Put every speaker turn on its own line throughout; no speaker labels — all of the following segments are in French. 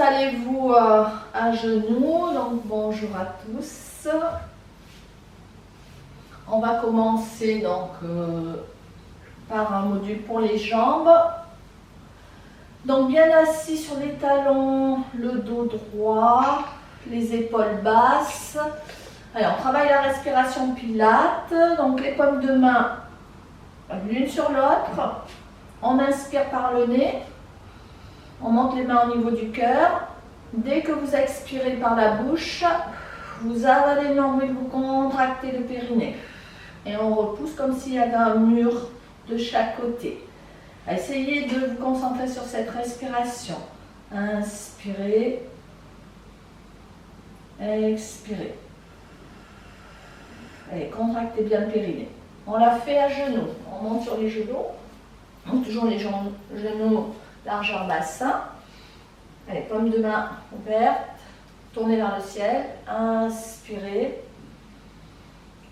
installez-vous à genoux. Donc bonjour à tous. On va commencer donc par un module pour les jambes. Donc bien assis sur les talons, le dos droit, les épaules basses. Allez, on travaille la respiration Pilates. Donc les paumes de main l'une sur l'autre. On inspire par le nez. On monte les mains au niveau du cœur. Dès que vous expirez par la bouche, vous avalez le nombril, vous contractez le périnée. Et on repousse comme s'il y avait un mur de chaque côté. Essayez de vous concentrer sur cette respiration. Inspirez. Expirez. Allez, contractez bien le périnée. On l'a fait à genoux. On monte sur les genoux. Donc toujours les genoux largeur bassin. Allez, paume de main ouverte. Tournez vers le ciel. Inspirez.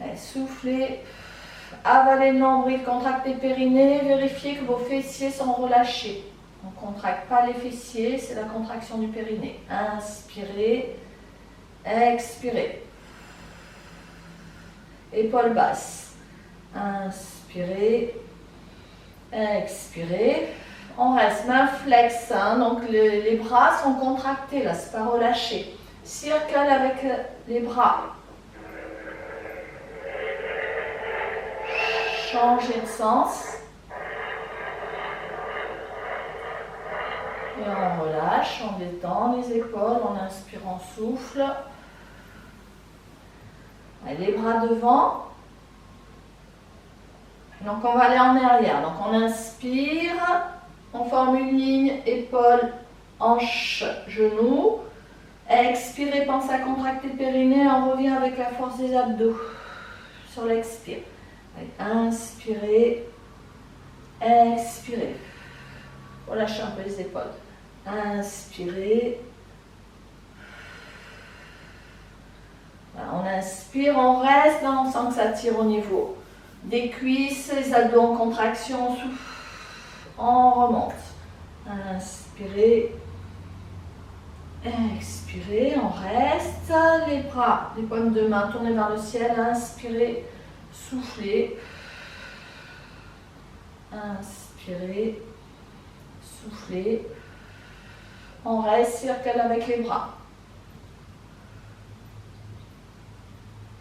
Allez, soufflez. Avalez le nombril, contractez le périnée. Vérifiez que vos fessiers sont relâchés. On ne contracte pas les fessiers, c'est la contraction du périnée. Inspirez. Expirez. Épaules basses. Inspirez. Expirez. On reste main flex, hein, donc les bras sont contractés là, c'est pas relâché. Circle avec les bras. Changez de sens. Et on relâche, on détend les épaules, on inspire, on souffle. Les bras devant. Donc on va aller en arrière. Donc on inspire, on forme une ligne, épaules, hanches, genoux. Expirez, pensez à contracter le périnée, on revient avec la force des abdos sur l'expire. Inspirez, expirez. Relâchez un peu les épaules. Inspirez. Voilà, on inspire, on reste, là on sent que ça tire au niveau des cuisses, les abdos en contraction, on souffle, on remonte. Inspirez, expirez, on reste. Les bras, les paumes de main tournez vers le ciel, inspirez, soufflez. Inspirez, soufflez. On reste, circle avec les bras.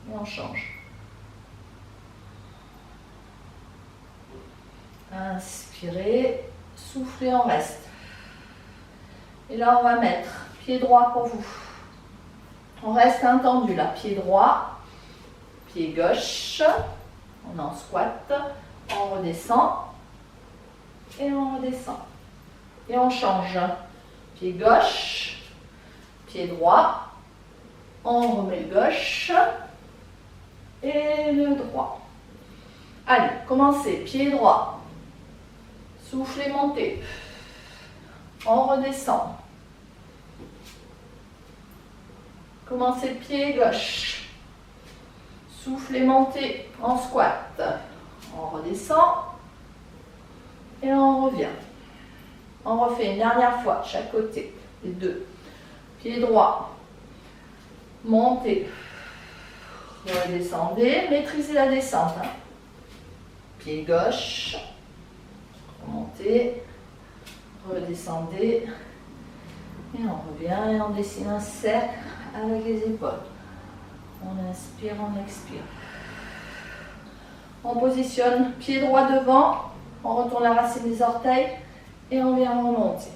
Et on change. Inspirez, soufflez, on reste. Et là, on va mettre pied droit pour vous. On reste intendu là, pied droit, pied gauche. On en squat, on redescend. Et on redescend. Et on change. Pied gauche, pied droit. On remet le gauche. Et le droit. Allez, commencez. Pied droit. Soufflez, montez. On redescend. Commencez pied gauche. Soufflez, montez en squat. On redescend. Et on revient. On refait une dernière fois, chaque côté. Les deux. Pied droit. Montez. Redescendez. Maîtrisez la descente. Hein. Pied gauche. Montez. Redescendez. Et on revient et on dessine un cercle avec les épaules. On inspire, on expire. On positionne pied droit devant. On retourne la racine des orteils et on vient remonter.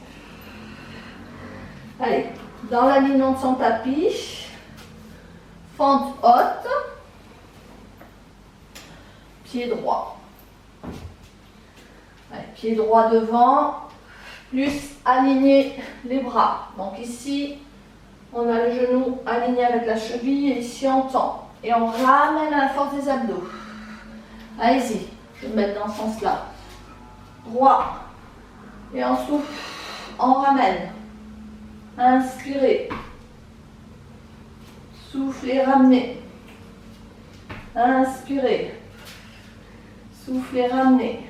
Allez, dans l'alignement de son tapis, fente haute, pied droit. Allez, pied droit devant, plus aligner les bras. Donc ici, on a le genou aligné avec la cheville et ici on tend. Et on ramène à la force des abdos. Allez-y, je vais me mettre dans ce sens-là. Droit. Et on souffle, on ramène. Inspirez. Soufflez, ramenez. Inspirez. Soufflez, ramenez.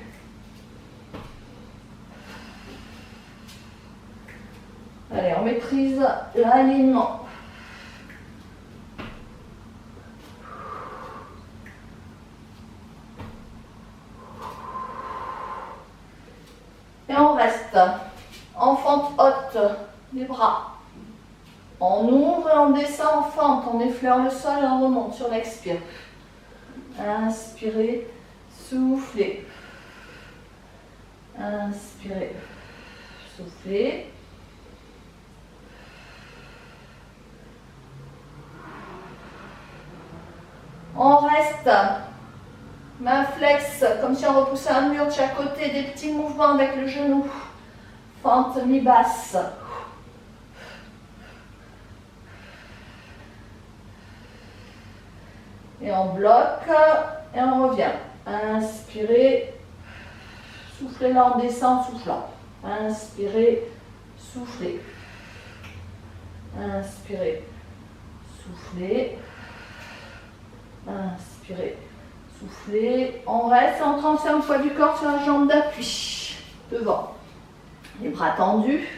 Allez, on maîtrise l'alignement. Et on reste en fente haute, les bras. On ouvre et on descend en fente, on effleure le sol et on remonte sur l'expire. Inspirez, soufflez. Inspirez, soufflez. On reste, main flex, comme si on repoussait un mur de chaque côté, des petits mouvements avec le genou. Fente mi-basse. Et on bloque et on revient. Inspirez, soufflez là, on descend, soufflant. Inspirez, soufflez. Inspirez, soufflez. Inspirez, soufflez. On reste, on transfère le poids du corps sur la jambe d'appui. Devant. Les bras tendus.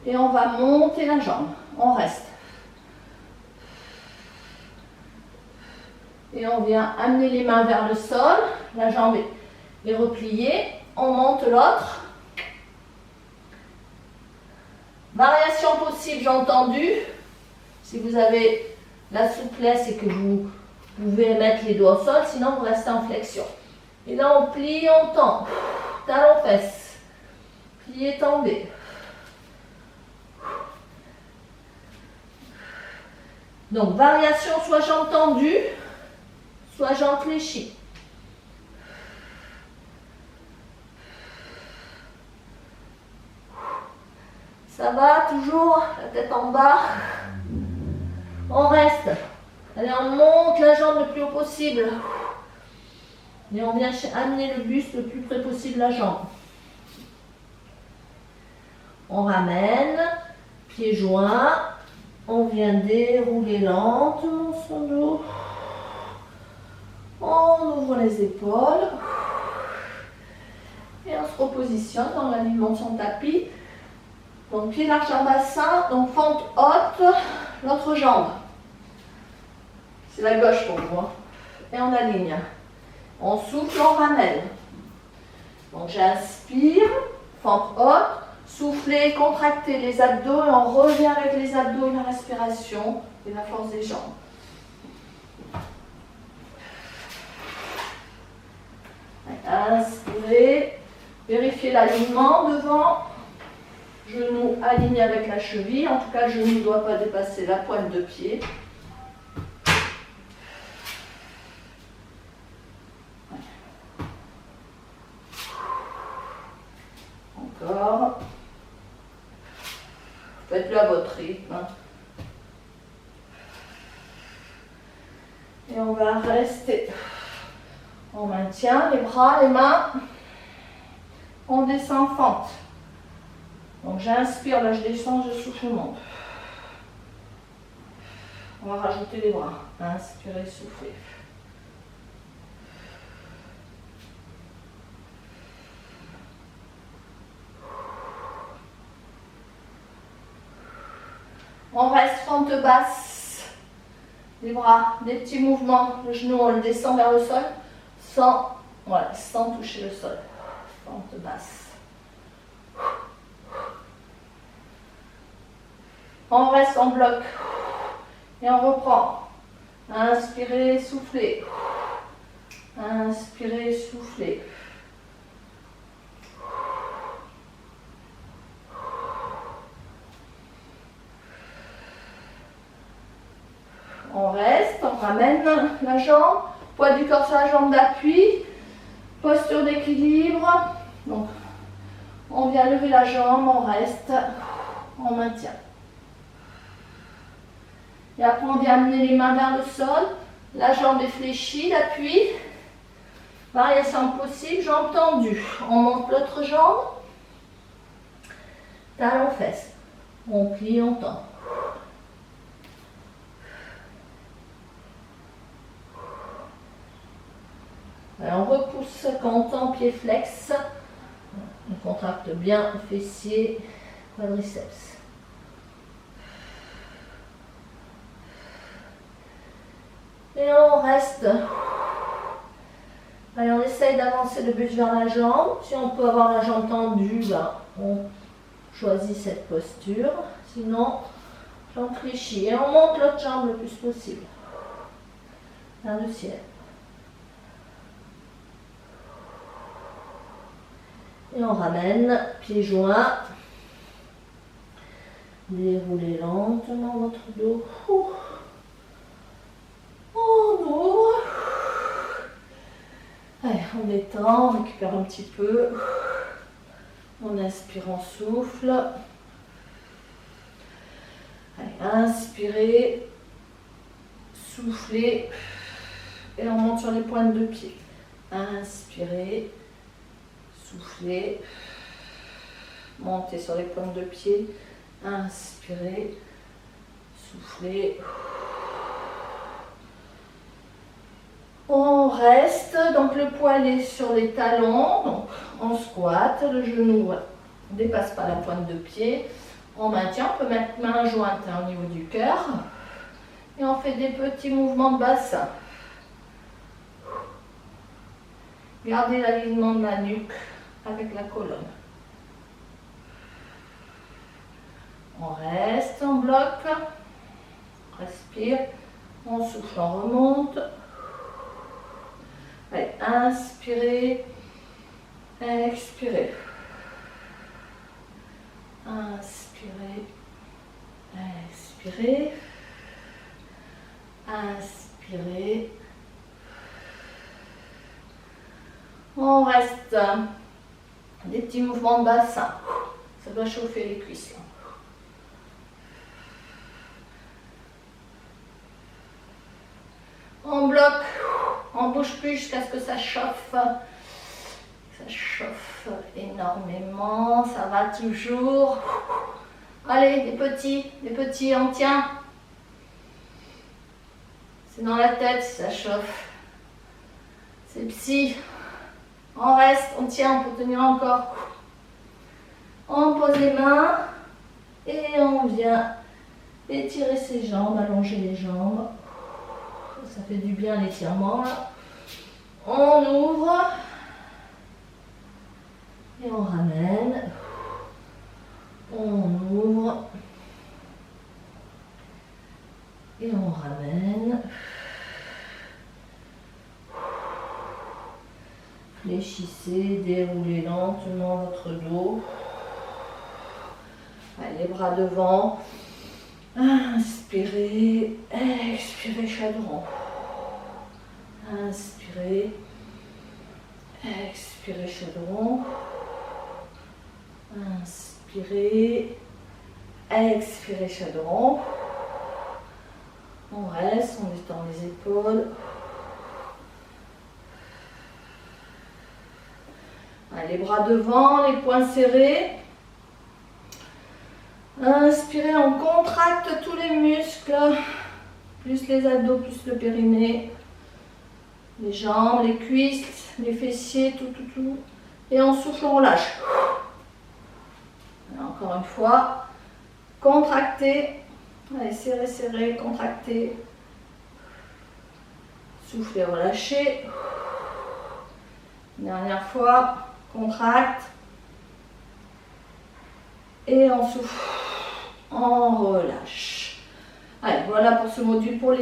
Et on va monter la jambe. On reste. Et on vient amener les mains vers le sol. La jambe est repliée. On monte l'autre. Variation possible, j'ai entendu. Si vous avez la souplesse et que vous pouvez mettre les doigts au sol, sinon vous restez en flexion. Et là on plie, on tend. Talon fesse. Pliez, tendez. Donc variation, soit jambe tendue, soit jambe fléchie. Ça va, toujours, la tête en bas. On reste. Allez, on monte la jambe le plus haut possible. Et on vient amener le buste le plus près possible de la jambe. On ramène, pieds joints. On vient dérouler lentement son dos. On ouvre les épaules. Et on se repositionne dans l'alignement de son tapis. Donc pied large en bassin, donc fente haute, l'autre jambe. C'est la gauche pour vous. Et on aligne. On souffle, on ramène. Donc j'inspire, fente haute, soufflez, contractez les abdos et on revient avec les abdos et la respiration et la force des jambes. Inspirez, vérifiez l'alignement devant. Genou aligné avec la cheville. En tout cas, le genou ne doit pas dépasser la pointe de pied. Encore. Faites-le à votre rythme. Et on va rester. On maintient les bras, les mains. On descend en fente. Donc j'inspire, là je descends, je souffle, je monte. On va rajouter les bras. Inspirez, soufflez. On reste fente basse. Les bras, des petits mouvements. Le genou, on le descend vers le sol sans toucher le sol. Fente basse. On reste en bloc et on reprend. Inspirez, soufflez. Inspirez, soufflez. On reste, on ramène la jambe, poids du corps sur la jambe d'appui, posture d'équilibre. Donc, on vient lever la jambe, on reste, on maintient. Et après, on vient amener les mains vers le sol. La jambe est fléchie, l'appui. Variation possible, jambe tendue. On monte l'autre jambe. Talon fesse. On plie, on tend. Alors, on repousse quand on tend, pied flex. On contracte bien fessier, quadriceps. Et on reste. Allez, on essaye d'avancer le buste vers la jambe. Si on peut avoir la jambe tendue, ben, on choisit cette posture. Sinon, j'en fléchis. Et on monte l'autre jambe le plus possible. Vers le ciel. Et on ramène, pieds joints. Déroulez lentement votre dos. On ouvre. Allez, on détend, on récupère un petit peu. On inspire, on souffle. Allez, inspirez, soufflez. Et on monte sur les pointes de pied. Inspirez, soufflez. Montez sur les pointes de pied. Inspirez, soufflez. On reste, donc le poil est sur les talons, donc on squatte, le genou ne dépasse pas la pointe de pied. On maintient, on peut mettre main jointe au niveau du cœur. Et on fait des petits mouvements de bassin. Gardez l'alignement de la nuque avec la colonne. On reste, on bloque, respire, on souffle, on remonte. Allez, inspirez, expirez. Inspirez, expirez. Inspirez. On reste. Des petits mouvements de bassin. Ça doit chauffer les cuisses. Là. On bloque, on ne bouge plus jusqu'à ce que ça chauffe. Ça chauffe énormément, ça va toujours. Allez, des petits, on tient. C'est dans la tête si ça chauffe. C'est psy. On reste, on tient, on peut tenir encore. On pose les mains et on vient étirer ses jambes, allonger les jambes. Ça fait du bien l'étirement. On ouvre et on ramène. On ouvre et on ramène. Fléchissez, déroulez lentement votre dos. Allez, les bras devant. Inspirez, expirez chaudron. Inspirez, expirez chaudron. Inspirez, expirez chaudron. On reste, on détend les épaules. Allez, les bras devant, les poings serrés. Inspirez, on contracte tous les muscles, plus les abdos, plus le périnée, les jambes, les cuisses, les fessiers, tout. Et on souffle, on relâche. Et encore une fois, contractez. Allez, serrez, serrez, contractez. Soufflez, relâchez. Dernière fois, contracte. Et on souffle. On relâche. Allez, voilà pour ce module pour les